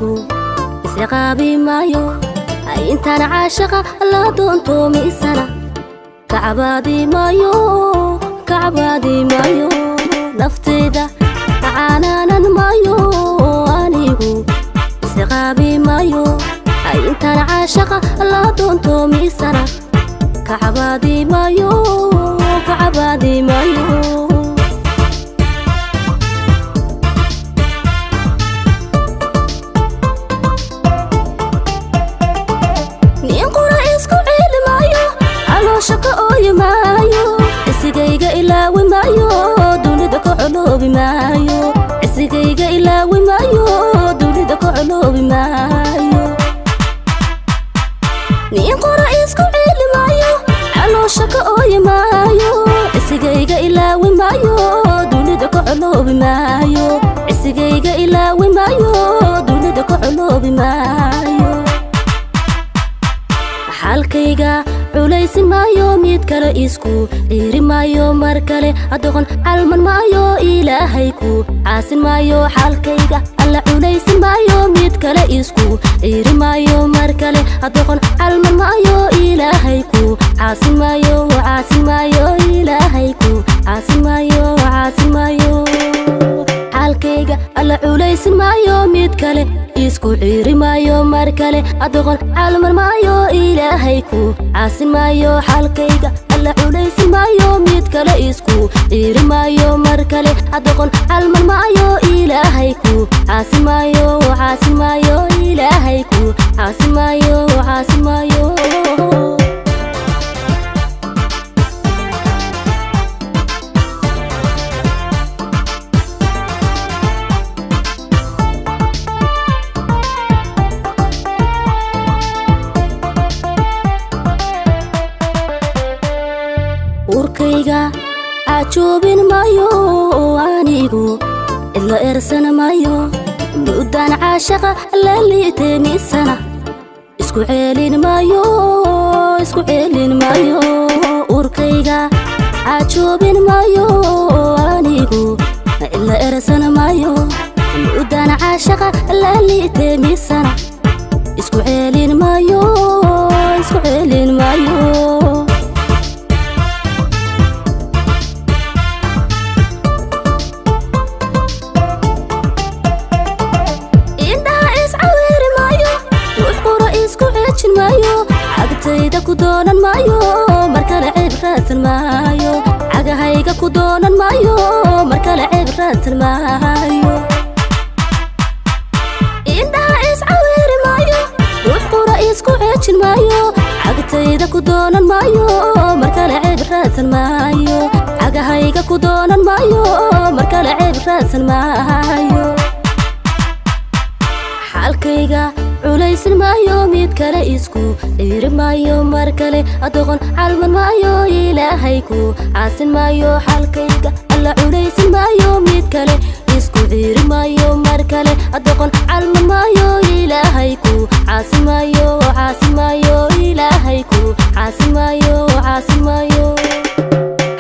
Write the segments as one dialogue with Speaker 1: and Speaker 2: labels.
Speaker 1: anigu isqaabi maayo intaan caashaqa la doonto miisana kacbaadi maayo naftayda aanan maayo anigu isqaabi maayo intaan caashaqa la doonto miisana kacbaadi maayo shaka ooy maayo isigayga ilaawi maayo dunida ku culoobi maayo isigayga ilaawi maayo dunida ku culoobi maayo nin qora isku ciili maayo alo shaka ooy maayo isigayga ilaawi maayo dunida ku culoobi maayo isigayga ilaawi maayo dunida ku culoobi maayo halkayga culaysin maayo mid kale isku ciiri maayo mar kale adoqon calman maayo ilaahay ku caasin maayo xalkayga alla culaysin maayo mid kale isku ciiri maayo mar kale adoqon calman maayo ilaahay ku caasin maayo ilaahay ku caasin maayo xalkayga alla culaysin maayo mid kale isku ciiri maayo mar kale adoqon calman maayo ilaahay ku caasin maayo xalkayga alla culaysin maayo mid kale isku ciiri maayo mar kale adoqon calman maayo ilaahay ku caasin maayo ilaahay ku caasin maayo urkayga ajoobin maayo anigu illa ersan maayo muddan caashaqa la liiteenisana isku ceelin maayo urkayga ajoobin maayo anigu illa ersan maayo muddan caashaqa la liiteenisana isku ceelin maayo agtayda ku doonan maayo markale ceeb raadsan maayo cagahayga ku doonan maayo markale ceeb raadsan maayo indhaha iscaweeri maayo ruux qura isku ceejin maayo agtayda ku doonan maayo markale ceeb raadsan maayo cagahayga ku doonan maayo markale ceeb raadsan maayo xalkayga culaysin maayo mid kale isku ciiri maayo mar kale adoqon calman maayo ilaahay ku caasin maayo xalkayga alla culaysin maayo mid kale isku ciiri maayo mar kale adoqon calman maayo ilaahay ku caasin maayo ilaahay ku caasin maayo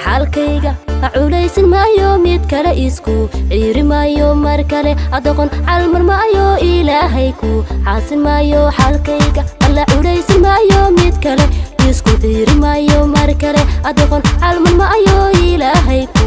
Speaker 1: xalkayga culaysin maayo mid kale isku ciiri maayo mar kale adoqon calman maayo ilaahay ku caasin maayo xalkayga alla culaysin maayo mid kale isku ciiri maayo mar kale adoqon calman maayo ilaahay ku